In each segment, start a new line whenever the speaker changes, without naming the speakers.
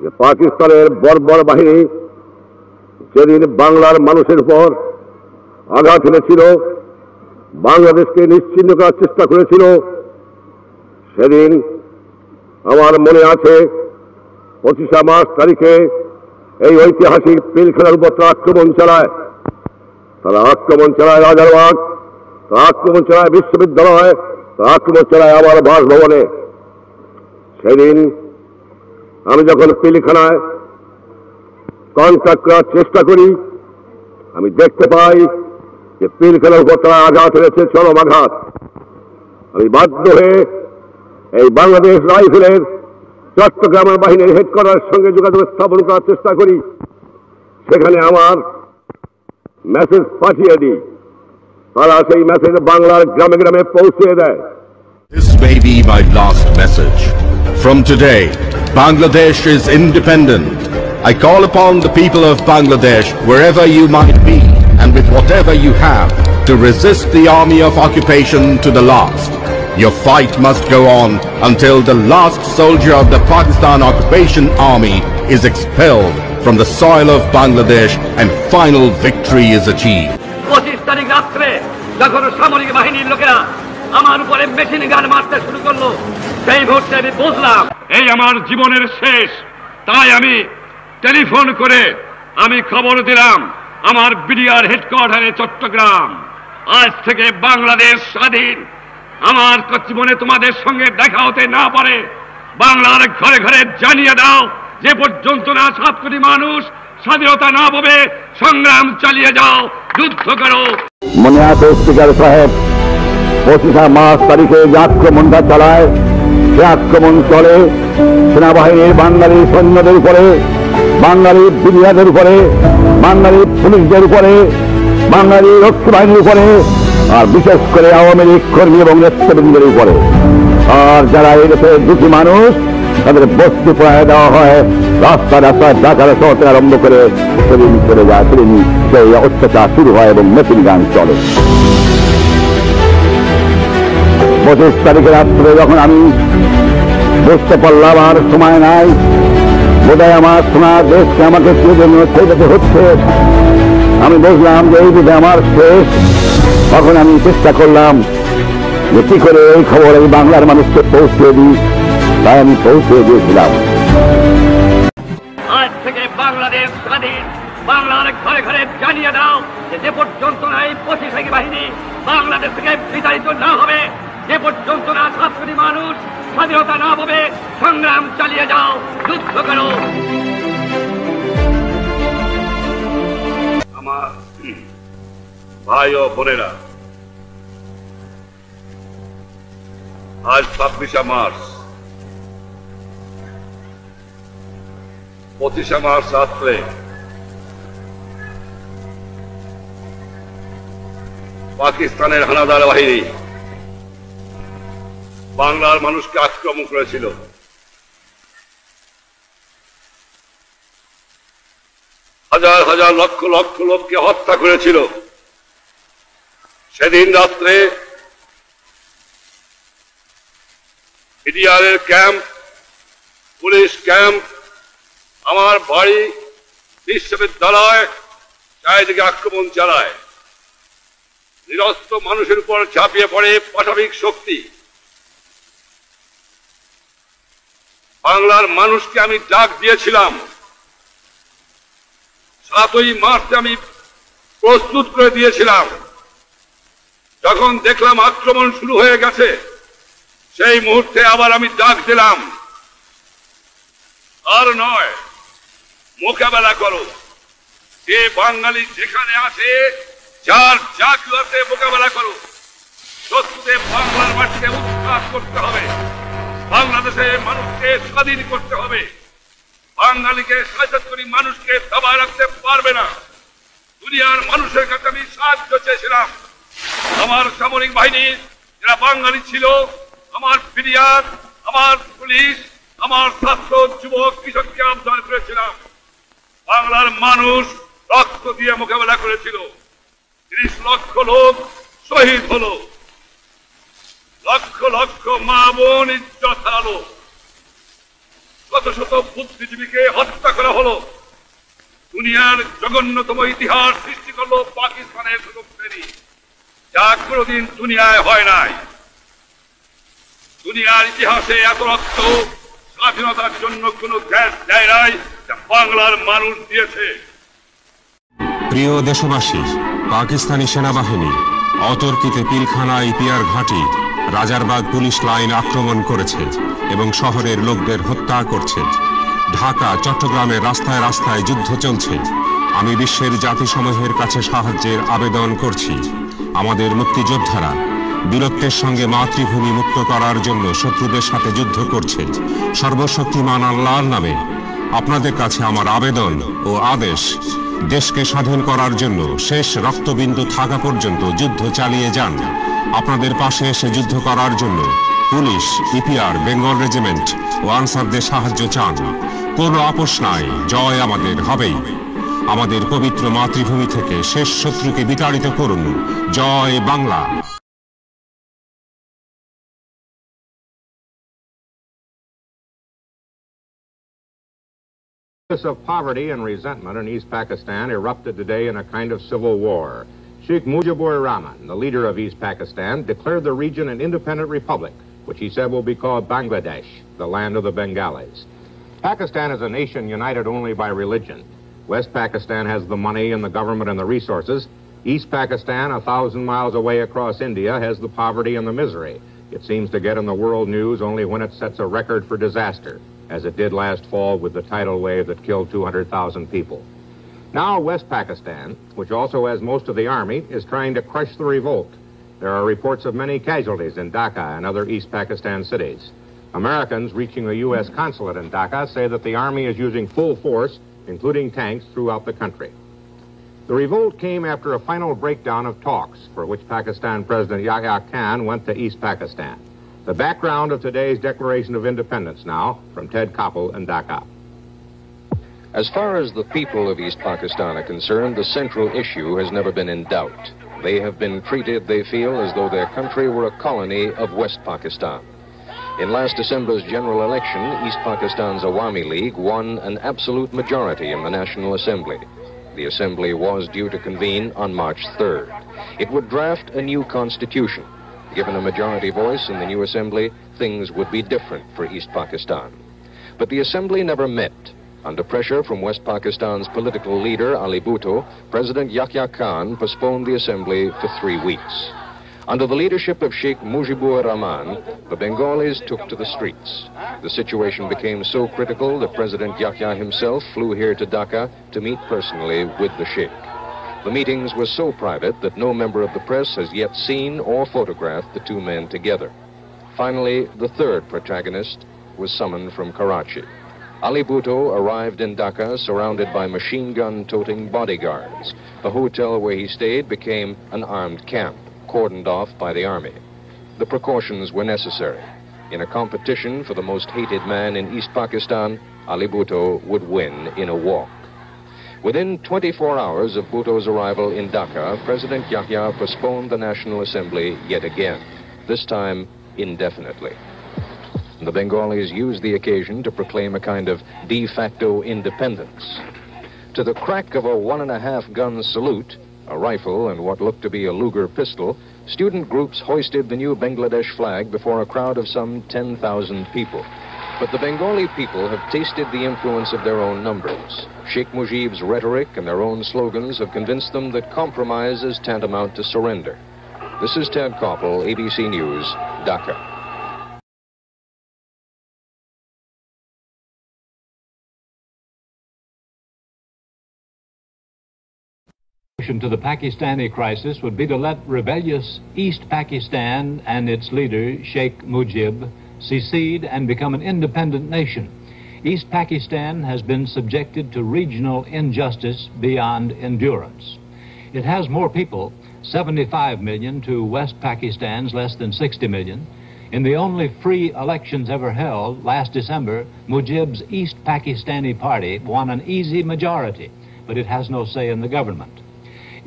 যে পাকিস্তানের বর্বর বাহিনী যেদিন বাংলার মানুষের উপর আঘাত এনেছিল, বাংলাদেশকে নিশ্চিহ্ন করার চেষ্টা করেছিল, সেদিন আমার মনে আছে 25 মার্চ তারিখে এই ঐতিহাসিক পিলখানার উপর তারা আক্রমণ চালায়। রাজারবাগ, তারা আক্রমণ চালায় বিশ্ববিদ্যালয়, তারা আক্রমণ চালায় আমার বাসভবনে। সেদিন আমি যখন পিলখানায় কন্ট্যাক্ট করার চেষ্টা করি, আমি দেখতে পাই যে পিলখানার উপর তারা আঘাত এনেছে, চরম আঘাত। আমি বাধ্য হয়ে এই বাংলাদেশ রাইফেলের চট্টগ্রামের বাহিনীর হেডকোয়ার্টারের সঙ্গে যোগাযোগ স্থাপন করার চেষ্টা করি। সেখানে আমার মেসেজ পাঠিয়ে দিই, তারা সেই মেসেজ বাংলার গ্রামে গ্রামে পৌঁছে দেয়।
This may be my last message. From today, Bangladesh is independent. I call upon the people of Bangladesh, wherever you might be, and with whatever you have, to resist the army of occupation to the last. Your fight must go on until the last soldier of the Pakistan occupation army is expelled from the soil of Bangladesh and final victory is achieved.
25 তারিখ রাত্রে যখন সামরিক বাহিনীর লোকেরা আমার উপরে machine gun মারতে শুরু করলো, সেই মুহূর্তে আমি বুঝলাম এই আমার জীবনের শেষ। তাই আমি টেলিফোন করে আমি খবর দিলাম আমার বিডিআর হেডকোয়ার্টারে চট্টগ্রাম, আজ থেকে বাংলাদেশ স্বাধীন। আমার জীবনে তোমাদের সঙ্গে দেখা হতে না পারে, বাংলার ঘরে ঘরে জানিয়ে দাও, যে পর্যন্ত না 7 কোটি মানুষ স্বাধীনতা না পাবে, সংগ্রাম চালিয়ে যাও, যুদ্ধ করো।
মনে আছে স্পিকার সাহেব, 25 মার্চ তারিখে যে আক্রমণটা চালায়, সে আক্রমণ চলে সেনাবাহিনীর বাঙালি সৈন্যদের উপরে, বাঙালি বিডিআরের উপরে, বাঙালি পুলিশদের উপরে, বাঙালি রক্ষী বাহিনীর উপরে, আর বিশেষ করে আওয়ামী লীগ কর্মী এবং নেতৃবৃন্দের উপরে। আর যারা এই দেশের দুটি মানুষ, তাদের বস্তু প্রায় দেওয়া হয়, রাস্তায় ঢাকার শহর থেকে আরম্ভ করে সেদিন চলে যায়, সেদিন সেই অত্যাচার শুরু হয় এবং মেশিন গান চলে। 25 তারিখে রাত্রে যখন আমি বুঝতে পারলাম আর সময় নাই, বোধহয় আমার সোনার দেশকে আমাকে কেউ জন্য ছেড়ে হচ্ছে, আমি বুঝলাম যে এই বোধহয় আমার শেষ। তখন আমি চেষ্টা করলাম যে কি করে এই খবর আমি বাংলার মানুষকে পৌঁছে দিই, তাই আমি পৌঁছে দিয়েছিলাম।
আজ থেকে বাংলাদেশ স্বাধীন, বাংলার ঘরে ঘরে জানিয়ে দাও যে পর্যন্ত না এই 25 বাহিনী বাংলাদেশ থেকে বিতাড়িত না হবে, যে পর্যন্ত না 7 কোটি মানুষ স্বাধীনতা না পাবে, সংগ্রাম চালিয়ে যাও, যুদ্ধ করো।
আমার ভাই ও বোনেরা, আজ 26 মার্চ, 25 মার্চ রাত্রে পাকিস্তানের হানাদার বাহিনী বাংলার মানুষকে আক্রমণ করেছিল। হাজার হাজার লক্ষ লক্ষ লোককে হত্যা করেছিল। সেদিন রাত্রে বিডিআরের ক্যাম্প, পুলিশ ক্যাম্প, আমার বাড়ি, বিশ্ববিদ্যালয়, চারিদিকে আক্রমণ চালায়। নিরস্ত্র মানুষের উপর ঝাঁপিয়ে পড়ে পাশবিক শক্তি। বাংলার মানুষকে আমি ডাক দিয়েছিলাম, 7ই মার্চ আমি প্রস্তুত করে দিয়েছিলাম। যখন দেখলাম আক্রমণ শুরু হয়ে গেছে, সেই মুহূর্তে আবার আমি ডাক দিলাম, আর নয়, মোকাবেলা করো। যে বাঙালি যেখানে আছে, যার জাতীয়তে মোকাবেলা করো। সত্যি বাংলার মাটিকে উৎখাত করতে হবে, বাংলাদেশের মানুষকে স্বাধীন করতে হবে। বাঙালিকে ৭৭ কোটি মানুষকে দাবায় রাখতে পারবে না। দুনিয়ার মানুষের কাছে আমি সাহায্য চেয়েছিলাম। আমার সামরিক বাহিনী যারা বাঙালি ছিল, আমার বিডিআর, আমার পুলিশ, আমার ছাত্র যুবক কৃষককে আহ্বান করেছিলাম। বাংলার মানুষ রক্ত দিয়ে মোকাবেলা করেছিল। ৩০ লক্ষ লোক শহীদ হলো, লক্ষ লক্ষ মা বোন ইজ্জত হারালো। শত শত বুদ্ধিজীবীকে হত্যা করা হলো। দুনিয়ার জঘন্যতম ইতিহাস সৃষ্টি করলো পাকিস্তানের শাসক শ্রেণী, যা কোনোদিন দুনিয়ায় হয় নাই। দুনিয়ার ইতিহাসে এত রক্ত স্বাধীনতার জন্য কোনো দেশ দেয় নাই, যা বাংলার মানুষ দিয়েছে।
প্রিয় দেশবাসী, পাকিস্তানি সেনাবাহিনী অতর্কিতে পিলখানা ইপিআর ঘাঁটি, রাজারবাগ পুলিশ লাইন আক্রমণ করেছে এবং শহরের লোকদের হত্যা করছে। ঢাকা, চট্টগ্রামের রাস্তায় রাস্তায় যুদ্ধ চলছে। আমি বিশ্বের জাতিসমূহের কাছে সাহায্যের আবেদন করছি। আমাদের মুক্তিযোদ্ধারা বীরত্বের সঙ্গে মাতৃভূমি মুক্ত করার জন্য শত্রুদের সাথে যুদ্ধ করছে। সর্বশক্তিমান আল্লাহর নামে আপনাদের কাছে আমার আবেদন ও আদেশ, দেশকে স্বাধীন করার জন্য শেষ রক্তবিন্দু থাকা পর্যন্ত যুদ্ধ চালিয়ে যান। আপনাদের পাশে এসে যুদ্ধ করার জন্য পুলিশ, ইপিআর, বেঙ্গল রেজিমেন্ট ও আনসারদের সাহায্য চান। কোনো আপোষ নাই, জয় আমাদের হবেই। আমাদের পবিত্র মাতৃভূমি থেকে শেষ শত্রুকে বিতাড়িত করুন। জয় Bangla.
Of poverty and resentment in East Pakistan erupted today in a kind of civil war. Sheikh Mujibur Rahman, the leader of East Pakistan, declared the region an independent republic, which he said will be called Bangladesh, the land of the Bengalis. Pakistan is a nation united only by religion. West Pakistan has the money and the government and the resources. East Pakistan, 1,000 miles away across India, has the poverty and the misery. It seems to get in the world news only when it sets a record for disaster, as it did last fall with the tidal wave that killed 200,000 people. Now West Pakistan, which also has most of the army, is trying to crush the revolt. There are reports of many casualties in Dhaka and other East Pakistan cities. Americans reaching the U.S. consulate in Dhaka say that the army is using full force, including tanks, throughout the country. The revolt came after a final breakdown of talks for which Pakistan President Yahya Khan went to East Pakistan. The background of today's Declaration of Independence now, from Ted Koppel in Dhaka.
As far as the people of East Pakistan are concerned, the central issue has never been in doubt. They have been treated, they feel, as though their country were a colony of West Pakistan. In last December's general election, East Pakistan's Awami League won an absolute majority in the National Assembly. The Assembly was due to convene on March 3rd. It would draft a new constitution. Given a majority voice in the new Assembly, things would be different for East Pakistan. But the Assembly never met. Under pressure from West Pakistan's political leader, Ali Bhutto, President Yahya Khan postponed the Assembly for 3 weeks. Under the leadership of Sheikh Mujibur Rahman, the Bengalis took to the streets. The situation became so critical that President Yahya himself flew here to Dhaka to meet personally with the Sheikh. The meetings were so private that no member of the press has yet seen or photographed the two men together. Finally, the third protagonist was summoned from Karachi. Ali Bhutto arrived in Dhaka surrounded by machine gun-toting bodyguards. The hotel where he stayed became an armed camp, cordoned off by the army. The precautions were necessary. In a competition for the most hated man in East Pakistan, Ali Bhutto would win in a walk. Within 24 hours of Bhutto's arrival in Dhaka, President Yahya postponed the National Assembly yet again, this time indefinitely. The Bengalis used the occasion to proclaim a kind of de facto independence. To the crack of a 1.5 gun salute, a rifle and what looked to be a Luger pistol, student groups hoisted the new Bangladesh flag before a crowd of some 10,000 people. But the Bengali people have tasted the influence of their own numbers. Sheikh Mujib's rhetoric and their own slogans have convinced them that compromise is tantamount to surrender. This is Ted Koppel, ABC News, Dhaka.
To the Pakistani crisis would be to let rebellious East Pakistan and its leader, Sheikh Mujib, secede and become an independent nation. East Pakistan has been subjected to regional injustice beyond endurance. It has more people, 75 million to West Pakistan's less than 60 million. In the only free elections ever held last December, Mujib's East Pakistani party won an easy majority, but it has no say in the government.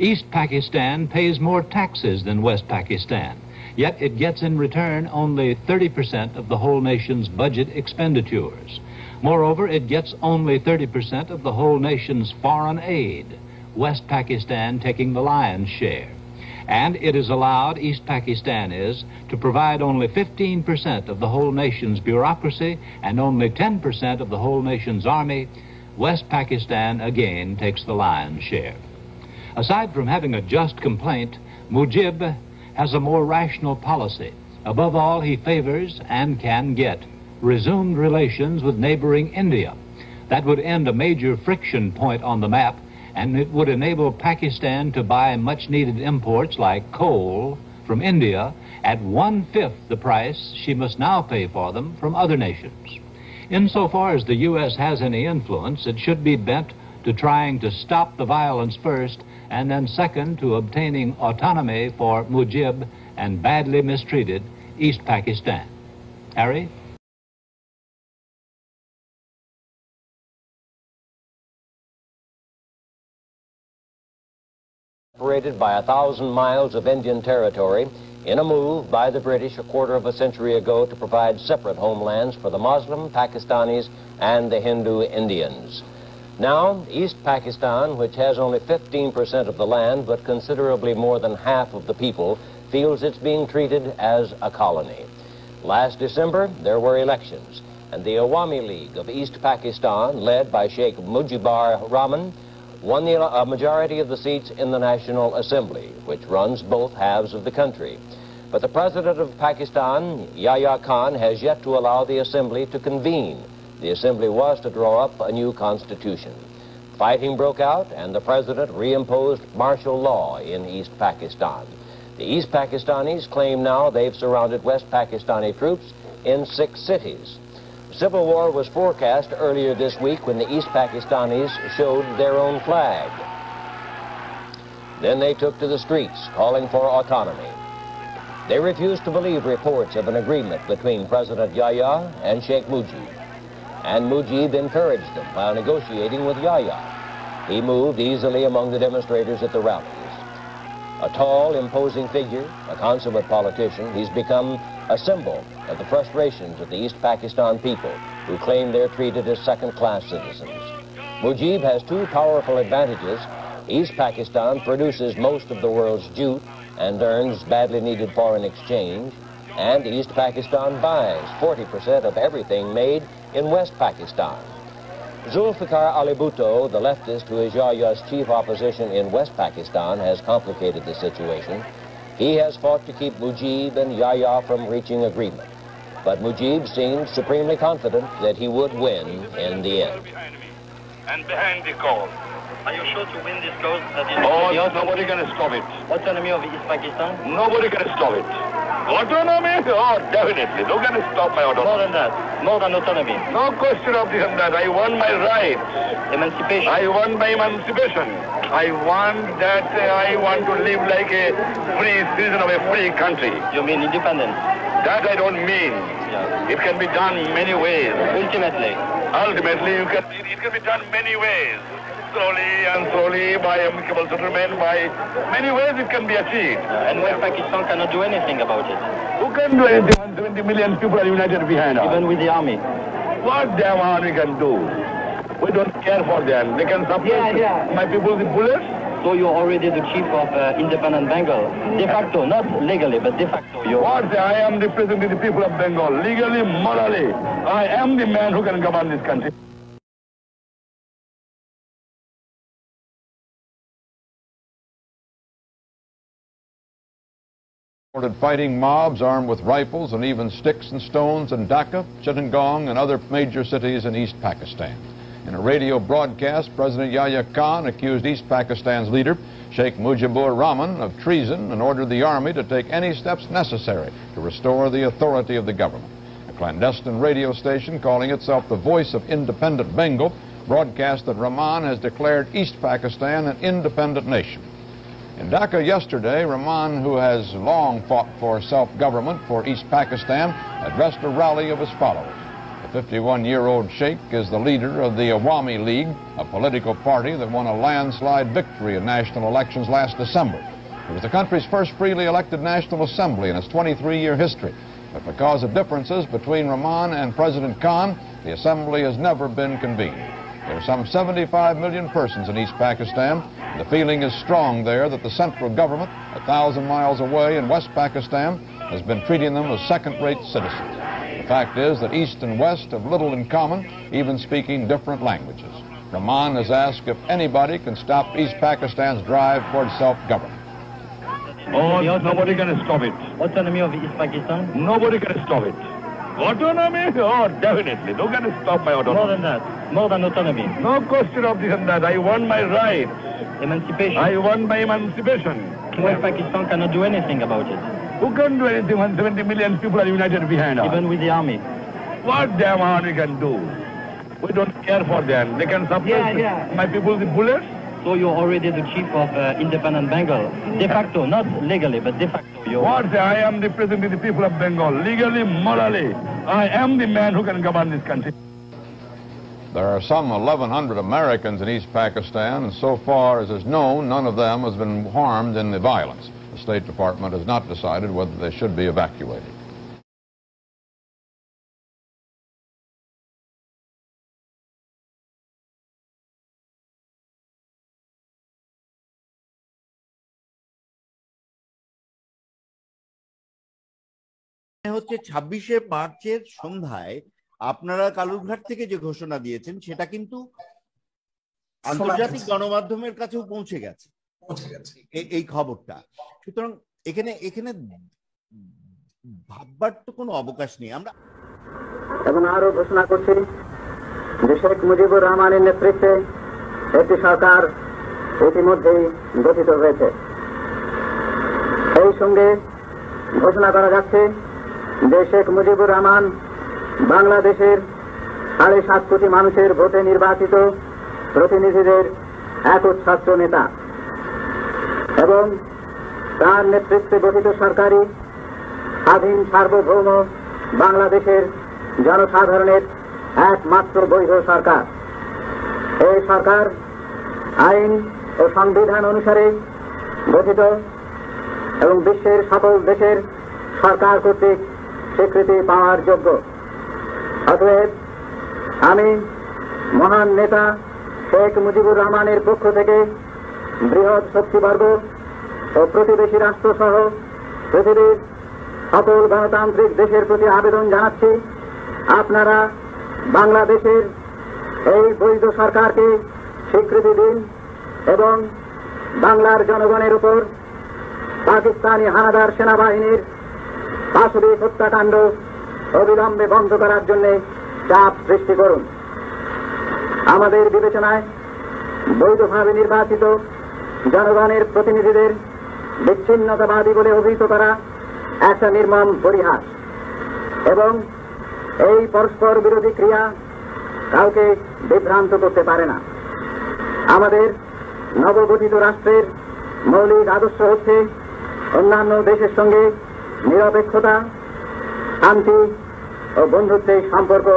East Pakistan pays more taxes than West Pakistan, yet it gets in return only 30% of the whole nation's budget expenditures. Moreover, it gets only 30% of the whole nation's foreign aid, West Pakistan taking the lion's share. And it is allowed, East Pakistan is, to provide only 15% of the whole nation's bureaucracy and only 10% of the whole nation's army. West Pakistan again takes the lion's share. Aside from having a just complaint, Mujib has a more rational policy. Above all, he favors and can get resumed relations with neighboring India. That would end a major friction point on the map, and it would enable Pakistan to buy much-needed imports like coal from India at 1/5 the price she must now pay for them from other nations. Insofar as the U.S. has any influence, it should be bent to trying to stop the violence first, and then second to obtaining autonomy for Mujib and badly mistreated East Pakistan. Harry?
Separated by 1,000 miles of Indian territory in a move by the British a quarter of a century ago to provide separate homelands for the Muslim Pakistanis and the Hindu Indians. Now, East Pakistan, which has only 15% of the land but considerably more than half of the people, feels it's being treated as a colony. Last December, there were elections, and the Awami League of East Pakistan, led by Sheikh Mujibur Rahman, won a majority of the seats in the National Assembly, which runs both halves of the country. But the President of Pakistan, Yahya Khan, has yet to allow the Assembly to convene. The Assembly was to draw up a new constitution. Fighting broke out, and the President reimposed martial law in East Pakistan. The East Pakistanis claim now they've surrounded West Pakistani troops in 6 cities. Civil war was forecast earlier this week when the East Pakistanis showed their own flag. Then they took to the streets calling for autonomy. They refused to believe reports of an agreement between President Yahya and Sheikh Mujib. And Mujib encouraged them while negotiating with Yahya. He moved easily among the demonstrators at the rallies. A tall, imposing figure, a consummate politician, he's become a symbol of the frustrations of the East Pakistan people who claim they're treated as second-class citizens. Mujib has 2 powerful advantages. East Pakistan produces most of the world's jute and earns badly needed foreign exchange, and East Pakistan buys 40% of everything made in West Pakistan. Zulfikar Ali Bhutto, the leftist who is Yahya's chief opposition in West Pakistan, has complicated the situation. He has fought to keep Mujib and Yahya from reaching agreement. But Mujib seemed supremely confident that he would win in the end.
And behind the call.
Are you sure to win this cause?
Nobody can stop it.
Autonomy of East Pakistan?
Nobody can stop it. Autonomy? Oh, definitely. Who can stop my autonomy?
More than that. More than autonomy.
No question of this and that. I want my rights.
Emancipation.
I want my emancipation. I want to live like a free citizen of a free country.
You mean independence?
That I don't mean.
Yeah.
It can be done many ways.
Ultimately,
it can be done many ways. Slowly, by amicable settlement, by many ways it can be achieved.
And West Pakistan cannot do anything about it.
Who can do anything when 20 million people are united behind us?
Even with the army.
What damn army can do? We don't care for them. They can suppress my people with bullets.
So you're already the chief of independent Bengal. De facto, not legally, but de facto.
I am representing the people of Bengal. Legally, morally, I am the man who can govern this country.
Fighting mobs armed with rifles and even sticks and stones in Dhaka, Chittagong, and other major cities in East Pakistan. In a radio broadcast, President Yahya Khan accused East Pakistan's leader, Sheikh Mujibur Rahman, of treason and ordered the army to take any steps necessary to restore the authority of the government. A clandestine radio station calling itself the Voice of Independent Bengal broadcast that Rahman has declared East Pakistan an independent nation. In Dhaka yesterday, Rahman, who has long fought for self-government for East Pakistan, addressed a rally of his followers. The 51-year-old sheikh is the leader of the Awami League, a political party that won a landslide victory in national elections last December. It was the country's first freely elected National Assembly in its 23-year history. But because of differences between Rahman and President Khan, the assembly has never been convened. There are some 75 million persons in East Pakistan. The feeling is strong there that the central government, 1,000 miles away in West Pakistan, has been treating them as second-rate citizens. The fact is that East and West have little in common, even speaking different languages. Rahman has asked if anybody can stop East Pakistan's drive towards self-government.
Oh, nobody can stop it.
Autonomy of East Pakistan?
Nobody can stop it. Autonomy? Oh, definitely. No can stop my autonomy.
More than that. More than autonomy.
No question of this and that. I want my rights.
Emancipation.
I want my emancipation.
West Pakistan cannot do anything about it.
Who can do anything when 70 million people are united behind us?
Even with the army.
What damn army can do? We don't care for them. They can suppress my people with bullets.
So you're already the chief of independent Bengal. De facto, not legally, but de facto.
What? I am representing the people of Bengal. Legally, morally. I am the man who can govern this country.
There are some 1,100 Americans in East Pakistan, and so far as is known, none of them has been harmed in the violence. The State Department has not decided whether they should be evacuated.
হচ্ছে 26শে মার্চের সন্ধ্যায় আপনারা কালুরঘাট থেকে যে ঘোষণা দিয়েছেন সেটা কিন্তু আন্তর্জাতিক গণমাধ্যমের কাছেও পৌঁছে গেছে এই খবরটা। সুতরাং এখানে ভাববার তো কোনো অবকাশ নেই। আমরা
এবং আরো ঘোষণা করছি যে শেখ মুজিবুর রহমানের নেতৃত্বে একটি সরকার ইতিমধ্যেই গঠিত হয়েছে। এই সঙ্গে ঘোষণা করা যাচ্ছে যে শেখ মুজিবুর রহমান বাংলাদেশের 7.5 কোটি মানুষের ভোটে নির্বাচিত প্রতিনিধিদের একচ্ছত্র নেতা এবং তার নেতৃত্বে গঠিত সরকারি স্বাধীন সার্বভৌম বাংলাদেশের জনসাধারণের একমাত্র বৈধ সরকার। এই সরকার আইন ও সংবিধান অনুসারে গঠিত এবং বিশ্বের সকল দেশের সরকার কর্তৃক স্বীকৃতি পাওয়ার যোগ্য। অতএব আমি মহান নেতা শেখ মুজিবুর রহমানের পক্ষ থেকে বৃহৎ শক্তিবর্গ ও প্রতিবেশী রাষ্ট্র সহ পৃথিবীর সকল গণতান্ত্রিক দেশের প্রতি আবেদন জানাচ্ছি, আপনারা বাংলাদেশের এই বৈধ সরকারকে স্বীকৃতি দিন এবং বাংলার জনগণের উপর পাকিস্তানি হানাদার সেনাবাহিনীর পাশবিক হত্যাকাণ্ড অবিলম্বে বন্ধ করার জন্য চাপ সৃষ্টি করুন। আমাদের বিবেচনায় বৈধভাবে নির্বাচিত জনগণের প্রতিনিধিদের বিচ্ছিন্নতাবাদী বলে অভিহিত করা একটা নির্মম পরিহাস এবং এই পরস্পর বিরোধী ক্রিয়া কাউকে বিভ্রান্ত করতে পারে না। আমাদের নবগঠিত রাষ্ট্রের মৌলিক আদর্শ হচ্ছে অন্যান্য দেশের সঙ্গে নিরপেক্ষতা, শান্তি ও বন্ধুত্বের সম্পর্ক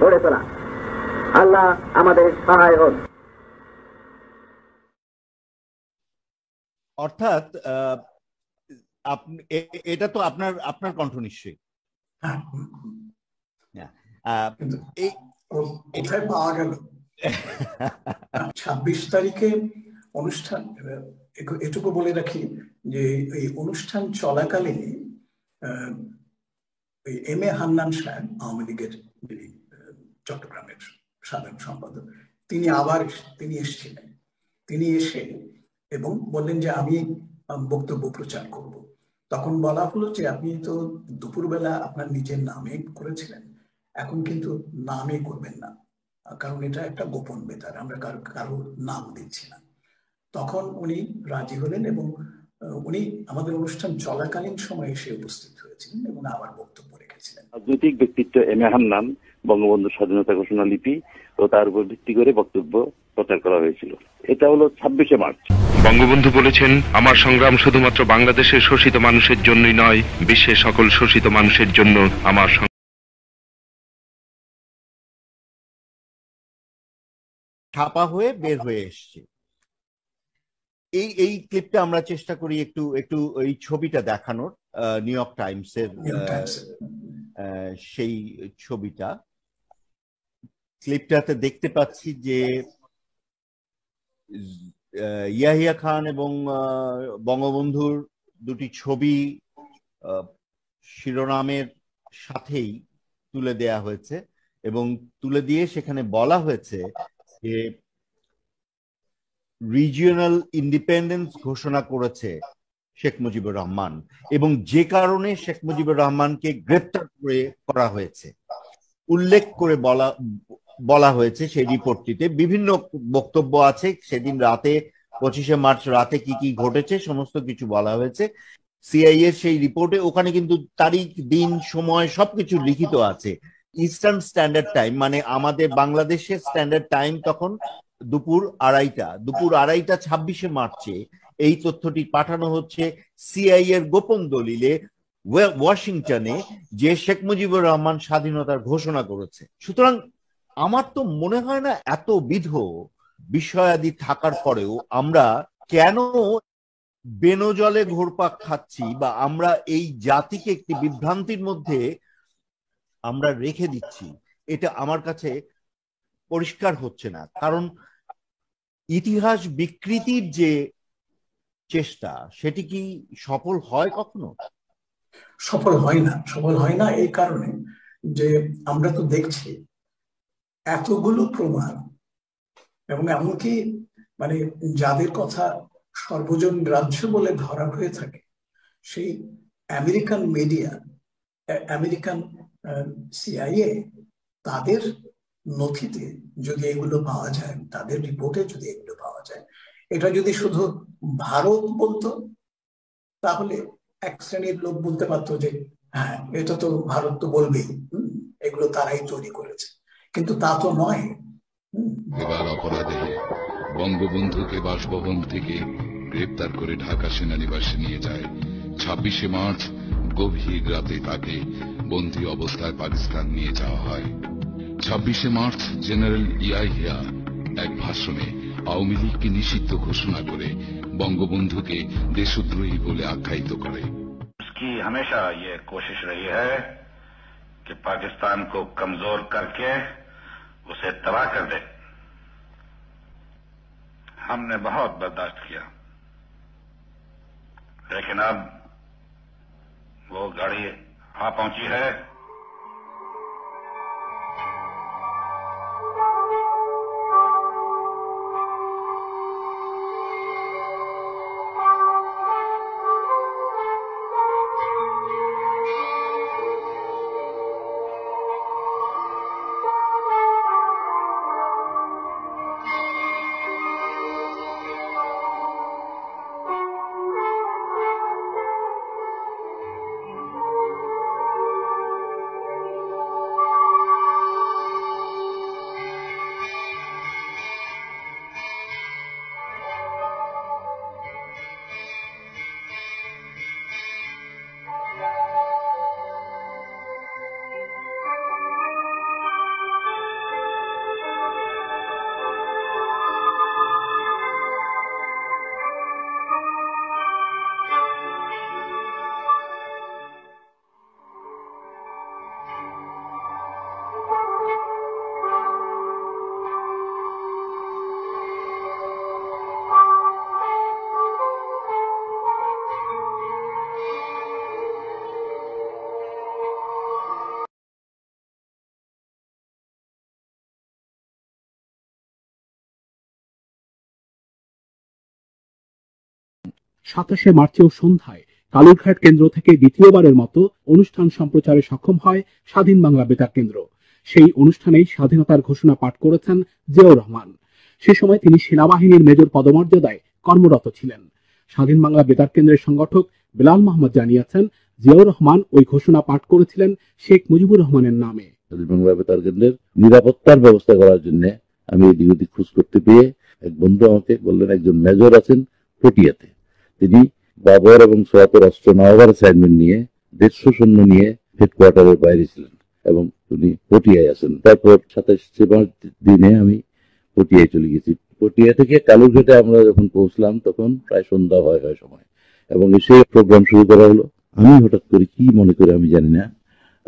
গড়ে তোলা। আল্লাহ আমাদের সহায় হন।
অর্থাৎ এটা তো আপনার কণ্ঠ নিশ্চয়ই।
কোথায় পাওয়া গেল? 26 তারিখে অনুষ্ঠান। এটুকু বলে রাখি যে এই অনুষ্ঠান চলাকালীন এম এ হান্নান সাহেব, আওয়ামী লীগের যিনি চট্টগ্রামের সাধারণ সম্পাদক, তিনি এসেছিলেন। তিনি এসে এবং বললেন যে আমি বক্তব্য প্রচার করব। তখন বলা হলো যে আপনি তো দুপুরবেলা আপনার নিজের নামে করেছিলেন, এখন কিন্তু নামে করবেন না, কারণ এটা একটা গোপন বেতার, আমরা কারো নাম দিচ্ছি না। তখন উনি রাজি হলেন এবং উনি আমাদের অনুষ্ঠান চলাকালীন সময় এসে উপস্থিত হয়েছিলেন এবং আবার বক্তব্য রেখেছিলেন।
রাজনৈতিক ব্যক্তিত্ব এম এ হান্নান বঙ্গবন্ধু স্বাধীনতা ঘোষণা লিপি ও তার উপর ভিত্তি করে বক্তব্য প্রচার করা হয়েছিল। এটা হলো 26শে মার্চ।
বঙ্গবন্ধু বলেছেন, আমার সংগ্রাম শুধুমাত্র বাংলাদেশের শোষিত মানুষের জন্যই নয়, বিশ্বের সকল শোষিত মানুষের জন্য আমার
ছাপা হয়ে বের হয়ে এসছে। এই ক্লিপটা আমরা চেষ্টা করি একটু এই ছবিটা দেখানোর। নিউ ইয়র্ক টাইমসের সেই ছবিটা। ক্লিপটাতে দেখতে পাচ্ছি যে ইয়াহিয়া খান এবং বঙ্গবন্ধুর দুটি ছবি শিরোনামের সাথেই তুলে দেয়া হয়েছে এবং তুলে দিয়ে সেখানে বলা হয়েছে যে রিজিওনাল ইন্ডিপেন্ডেন্স ঘোষণা করেছে শেখ মুজিবুর রহমান এবং যে কারণে শেখ মুজিবুর রহমানকে গ্রেপ্তার করা হয়েছে উল্লেখ করে বলা হয়েছে সেই রিপোর্টটিতে। বিভিন্ন বক্তব্য আছে, সেদিন রাতে 25শে মার্চ রাতে কি কি ঘটেছে সমস্ত কিছু বলা হয়েছে সিআইএ এর সেই রিপোর্টে। ওখানে কিন্তু তারিখ, দিন, সময় সবকিছু লিখিত আছে। ইস্টার্ন স্ট্যান্ডার্ড টাইম মানে আমাদের বাংলাদেশের স্ট্যান্ডার্ড টাইম তখন দুপুর 2:30 26শে মার্চে এই তথ্যটি পাঠানো হচ্ছে সিআইএ এর গোপন দলিলে ওয়াশিংটনে যে শেখ মুজিবুর রহমান স্বাধীনতার ঘোষণা করেছে। সুতরাং আমার তো মনে হয় না এতবিধ বিষয়াদি থাকার পরেও আমরা কেন বেনজলে ঘোরপাক খাচ্ছি বা আমরা এই জাতিকে একটি বিভ্রান্তির মধ্যে আমরা রেখে দিচ্ছি, এটা আমার কাছে পরিষ্কার হচ্ছে না। কারণ ইতিহাস বিকৃতির যে চেষ্টা সেটি কি সফল হয় কখনো?
সফল হয় না এই কারণে যে আমরা তো দেখছি এতগুলো প্রমাণ এবং এমনকি মানে যাদের কথা সর্বজন রাজ্য বলে ধরা হয়ে থাকে সেই আমেরিকান মিডিয়া, আমেরিকান সিআইএ, তাদের নথিতে যদি এগুলো পাওয়া যায়, তাদের রিপোর্টে যদি এগুলো পাওয়া যায়, এটা যদি শুধু ভারত বলতো তাহলে এক শ্রেণীর লোক বলতে পারতো যে হ্যাঁ এটা তো ভারত তো বলবেই, এগুলো তারাই তৈরি করেছে, কিন্তু তা তো নয়।
এবার অপরাধে বঙ্গবন্ধুকে বাসভবন থেকে গ্রেপ্তার করে ঢাকা সেনানিবাসে নিয়ে যায়। 26শে মার্চ গভীর রাতে তাকে বন্দী অবস্থায় পাকিস্তান নিয়ে যাওয়া হয়। 26শে মার্চ জেনারেল ইয়াহিয়া এক ভাষণে আওয়ামী লীগকে নিষিদ্ধ ঘোষণা করে বঙ্গবন্ধুকে देशद्रोही বলে আখ্যায়িত করে।
उसकी हमेशा ये कोशिश रही है कि पाकिस्तान को कमजोर करके उसे तबाह कर दे। हमने बहुत बर्दाश्त किया, लेकिन अब वो गाड़ी आ पहुंची है।
সাতাশে মার্চেও সন্ধ্যায় কালুরঘাট কেন্দ্র থেকে দ্বিতীয়বারের মতো অনুষ্ঠান সম্প্রচারে সক্ষম হয় স্বাধীন বাংলা বেতার কেন্দ্র। সেই অনুষ্ঠানেই স্বাধীনতার ঘোষণা পাঠ করেছেন জিয়াউর রহমান। সে সময় তিনি সেনাবাহিনীর মেজর পদমর্যাদায় কর্মরত ছিলেন। স্বাধীন বাংলা বেতার কেন্দ্রের সংগঠক বেলাল মাহমুদ জানিয়েছেন, জিয়াউর রহমান ওই ঘোষণা পাঠ করেছিলেন শেখ মুজিবুর রহমানের নামে।
স্বাধীন বাংলা বেতার কেন্দ্রের নিরাপত্তার ব্যবস্থা করার জন্য আমি এদিক ওদিক খোঁজ করতে পেয়ে এক বন্ধু আমাকে বললেন একজন মেজর আছেন পটিয়াতে, তিনি বাবর এবং সোয়াতের অস্ত্র নওয়ার অ্যাসাইনমেন্ট নিয়ে 150 সৈন্য নিয়ে হেডকোয়ার্টারের বাইরে ছিলেন এবং উনি পটিয়ায় আছেন। তারপর 27শে মার্চ দিনে আমি পটিয়ায় চলে গেছি। পটিয়া থেকে কালুরঘাটে আমরা যখন পৌঁছলাম তখন প্রায় সন্ধ্যা হয় সময় এবং এসে প্রোগ্রাম শুরু করা হলো। আমি হঠাৎ করে কি মনে করে আমি জানি না,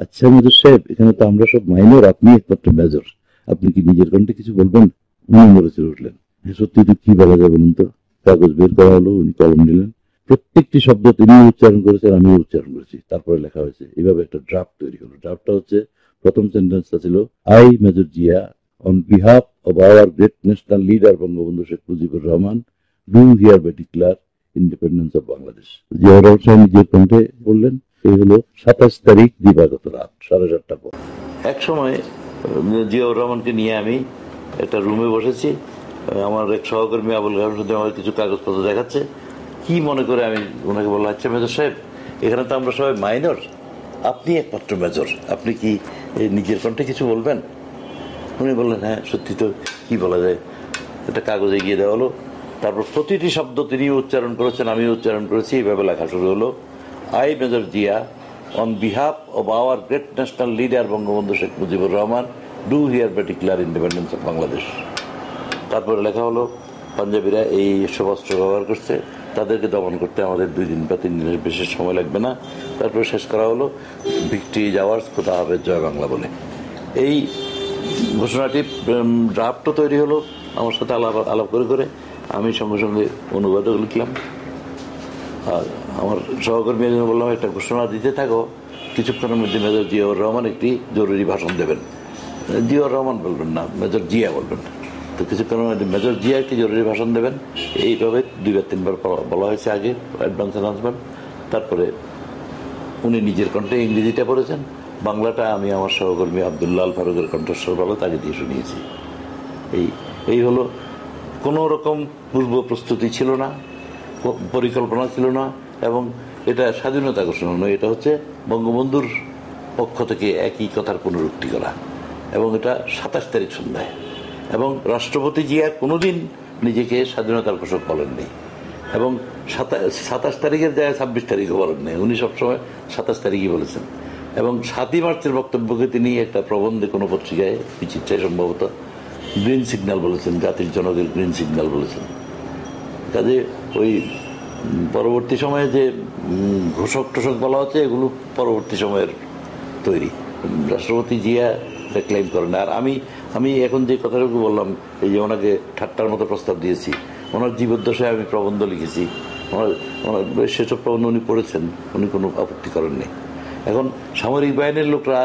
আচ্ছা মেজর সাহেব, এখানে তো আমরা সব মাইনর, আপনি একমাত্র মেজর, আপনি কি নিজের কণ্ঠে কিছু বলবেন? উনি নড়ে চড়ে উঠলেন। সত্যি তো কি বলা যায় বলুন তো? কাগজ বের করা হলো, উনি কলম নিলেন, প্রত্যেকটি শব্দ তিনি উচ্চারণ করেছেন, আমিও উচ্চারণ করেছি, তারপরে লেখা হয়েছে। এইভাবে একটা ড্রাফট তৈরি হলো। ড্রাফটটা হচ্ছে, প্রথম সেন্টেন্সটা ছিল, I Major Zia on behalf of our great national leader Bangabandhu Sheikh Mujibur Rahman do hereby declare independence of Bangladesh. Ziaur Rahman সাহেব নিজের কণ্ঠে বললেন। এই হলো 27 তারিখ দিবাগত রাত 7:30 পর।
এক সময় জিয়াউর রহমানকে নিয়ে আমি একটা রুমে বসেছি, আমার এক সহকর্মী আবুল কালাম সাথে আমার কিছু কাগজপত্র দেখাচ্ছে। কি মনে করে আমি ওনাকে বললাম, আচ্ছা মেজর সাহেব, এখানে তো আমরা সবাই মাইনর, আপনি একমাত্র মেজর, আপনি কি নিজের কণ্ঠে কিছু বলবেন? উনি বললেন, হ্যাঁ সত্যি তো, কি বলা যায়। একটা কাগজে গিয়ে দেওয়া হলো, তারপর প্রতিটি শব্দ তিনি উচ্চারণ করেছেন, আমি উচ্চারণ করেছি, এইভাবে লেখা শুরু হলো, I Major Zia on behalf of our great national leader Bangabandhu Sheikh Mujibur Rahman do hereby declare independence of Bangladesh. তারপরে লেখা হলো, পাঞ্জাবিরা এই সব অস্ত্র ব্যবহার করছে, তাদেরকে দমন করতে আমাদের 2 দিন বা 3 দিনের বেশি সময় লাগবে না। তারপরে শেষ করা হলো, ভিক্টরি যাওয়ার খোদা হবে, জয় বাংলা বলে। এই ঘোষণাটি ড্রাফটও তৈরি হলো আমার সাথে আলাপ করে করে। আমি সঙ্গে সঙ্গে অনুবাদও লিখলাম। আর আমার সহকর্মী বললাম, একটা ঘোষণা দিতে থাকো, কিছুক্ষণের মধ্যে মেজর জিয়াউর রহমান একটি জরুরি ভাষণ দেবেন। জিয়াউর রহমান বলবেন না, মেজর জিয়া বলবেন। তো কিছুক্ষণের মধ্যে মেজর জিয়া একটি জরুরি ভাষণ দেবেন। এইভাবে 2 বা 3 বার বলা হয়েছে আগে, অ্যাডভান্স অ্যানাউন্সমেন্ট। তারপরে উনি নিজের কণ্ঠে ইংরেজিটা পড়েছেন, বাংলাটা আমি আমার সহকর্মী আব্দুল্লাহ আল ফারুকের কণ্ঠস্বর ভালো তাকে দিয়ে শুনিয়েছি। এই হলো, কোনো রকম পূর্ব প্রস্তুতি ছিল না, পরিকল্পনা ছিল না, এবং এটা স্বাধীনতা ঘোষণা নয়, এটা হচ্ছে বঙ্গবন্ধুর পক্ষ থেকে একই কথার পুনরুক্তি করা। এবং এটা 27 তারিখ সন্ধ্যায়। এবং রাষ্ট্রপতি জিয়া কোনোদিন নিজেকে স্বাধীনতার ঘোষক বলেননি, এবং 27 তারিখের জায়গায় 26 তারিখও বলেন নাই, উনি সবসময় 27 তারিখই বলেছেন। এবং 7ই মার্চের বক্তব্যকে তিনি একটা প্রবন্ধে কোনো পত্রিকায়, বিচিত্রায় সম্ভবত, গ্রিন সিগন্যাল বলেছেন, জাতির জনকের গ্রিন সিগন্যাল বলেছেন। কাজে ওই পরবর্তী সময়ে যে ঘোষক টোষক বলা হচ্ছে, এগুলো পরবর্তী সময়ের তৈরি, রাষ্ট্রপতি জিয়া ক্লেম করেন। আর আমি এখন যে কথাটুকু বললাম, এই যে ওনাকে ঠাট্টার মতো প্রস্তাব দিয়েছি, ওনার জীবদ্দশায় আমি প্রবন্ধ লিখেছি, ওনার সেসব প্রবন্ধ উনি পড়েছেন, উনি কোনো আপত্তি করেননি। এখন সামরিক বাহিনীর লোকরা,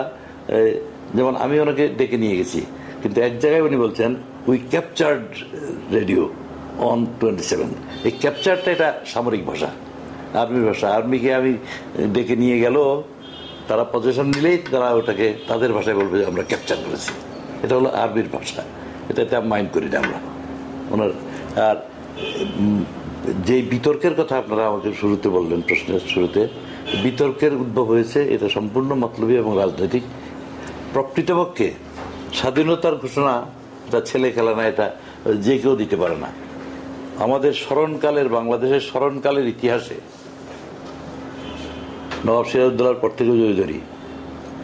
যেমন আমি ওনাকে ডেকে নিয়ে গেছি, কিন্তু এক জায়গায় উনি বলছেন, উই ক্যাপচার্ড রেডিও অন 27। এই ক্যাপচারটা এটা সামরিক ভাষা, আর্মির ভাষা। আর্মিকে আমি ডেকে নিয়ে গেল, তারা পজিশন নিলেই তারা ওটাকে তাদের ভাষায় বলবে যে আমরা ক্যাপচার করেছি। এটা হলো আর্মির ভাষা, এটাতে মাইন্ড করি না আমরা ওনার। আর যে বিতর্কের কথা আপনারা আমাকে শুরুতে বললেন, প্রশ্নের শুরুতে, বিতর্কের উদ্ভব হয়েছে, এটা সম্পূর্ণ মতলবী এবং রাজনৈতিক। প্রকৃতপক্ষে স্বাধীনতার ঘোষণা এটা ছেলে খেলা না, এটা যে কেউ দিতে পারে না। আমাদের স্মরণকালের, বাংলাদেশের স্মরণকালের ইতিহাসে নবাব সিরাজউদ্দৌলার পর থেকে যদি ধরি,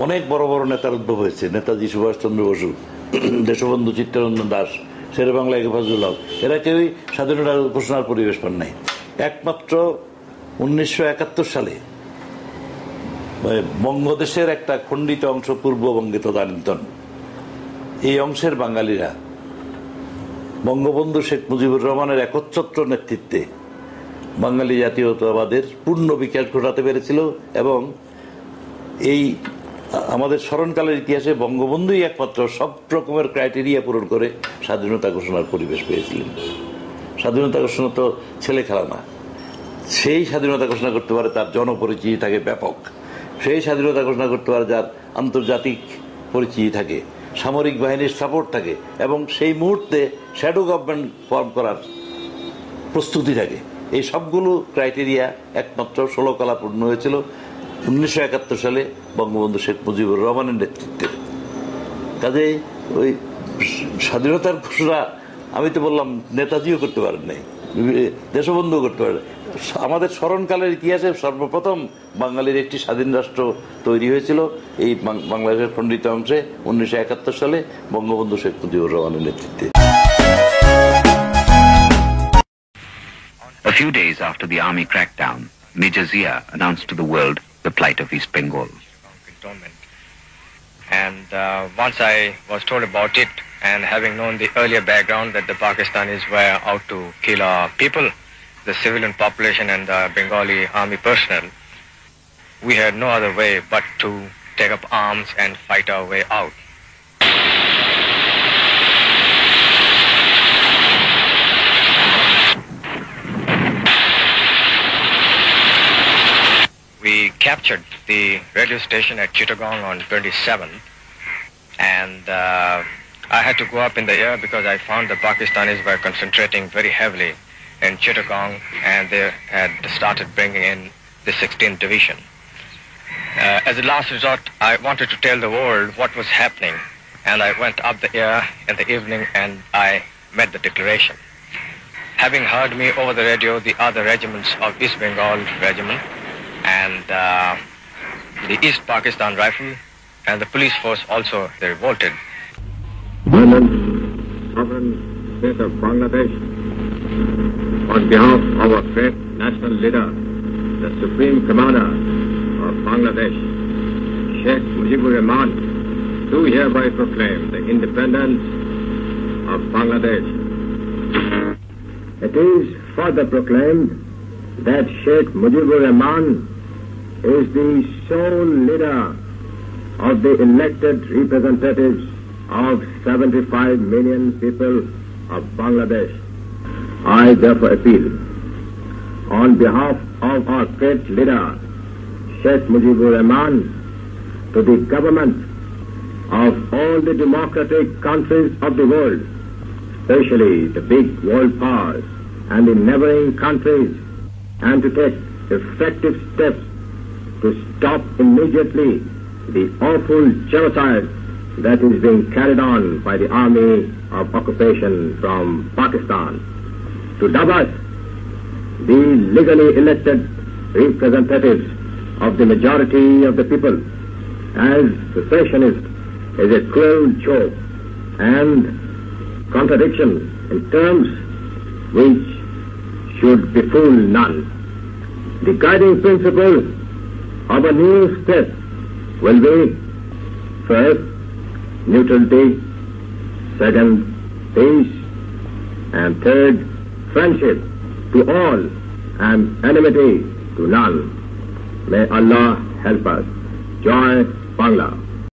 অনেক বড় বড় নেতার উদ্ভব হয়েছে। নেতাজি সুভাষচন্দ্র বসু, দেশবন্ধু চিত্তরঞ্জন দাস, শেরে বাংলা একে ফজলুল হক, এরা কেউই স্বাধীনতা ঘোষণার পরিবেশ পান নাই। একমাত্র 1971 সালে বঙ্গদেশের একটা খণ্ডিত অংশ, পূর্ববঙ্গে তদানীন্তন, এই অংশের বাঙালিরা বঙ্গবন্ধু শেখ মুজিবুর রহমানের একচ্ছত্র নেতৃত্বে বাঙালি জাতীয়তাবাদের পূর্ণ বিকাশ ঘটাতে পেরেছিল। এবং এই আমাদের স্মরণকালের ইতিহাসে বঙ্গবন্ধুই একমাত্র সব রকমের ক্রাইটেরিয়া পূরণ করে স্বাধীনতা ঘোষণার পরিবেশ পেয়েছিলেন। স্বাধীনতা ঘোষণা তো ছেলে খেলা না। সেই স্বাধীনতা ঘোষণা করতে পারে তার জনপরিচিতি থাকে ব্যাপক, সেই স্বাধীনতা ঘোষণা করতে পারে যার আন্তর্জাতিক পরিচিতি থাকে, সামরিক বাহিনীর সাপোর্ট থাকে, এবং সেই মুহূর্তে শ্যাডো গভর্নমেন্ট ফর্ম করার প্রস্তুতি থাকে। এই সবগুলো ক্রাইটেরিয়া একমাত্র 16 কলা পূর্ণ হয়েছিল 1971 সালে বঙ্গবন্ধু শেখ মুজিবুর রহমানের নেতৃত্বে। কাজেই ওই স্বাধীনতার ঘোষণা আমি তো বললাম নেতাজিও করতে পারেন নাই, দেশবন্ধুও করতে পারেন। আমাদের স্মরণকালের ইতিহাসে সর্বপ্রথম বাঙালির একটি স্বাধীন রাষ্ট্র তৈরি হয়েছিল এই বাংলাদেশের খণ্ডিত অংশে 1971 সালে বঙ্গবন্ধু শেখ মুজিবুর রহমানের নেতৃত্বে।
A few days after the army crackdown, Major Zia announced to the world
the plight of East Bengal.
And once I was told about it, and having known the earlier background that the Pakistanis were out to kill our people, the civilian population and the Bengali army personnel, we had no other way but to take up arms and fight our way out. We captured the radio station at Chittagong on 27th, and I had to go up in the air because I found the Pakistanis were concentrating very heavily in Chittagong, and they had started bringing in the 16th Division. As a last resort, I wanted to tell the world what was happening, and I went up the air in the evening and I made the declaration. Having heard me over the radio, the other regiments of East Bengal Regiment and the East Pakistan Rifle and the police force also, they revolted.
Sovereign state of Bangladesh, on behalf of our great national leader, the Supreme Commander of Bangladesh, Sheikh Mujibur Rahman, do hereby proclaim the independence of Bangladesh. It is further proclaimed that Sheikh Mujibur Rahman is the sole leader of the elected representatives of 75 million people of Bangladesh. I therefore appeal on behalf of our great leader, Sheikh Mujibur Rahman, to the government of all the democratic countries of the world, especially the big world powers and the neighboring countries, and to take effective steps to stop immediately the awful genocide that is being carried on by the army of occupation from Pakistan. To dub us the legally elected representatives of the majority of the people as secessionists is a cruel joke and contradiction in terms which should befool none. The guiding principle of a new state will be, first, neutrality, second, peace, and third, friendship to all and enmity to none. May Allah help us. Joy Bangla.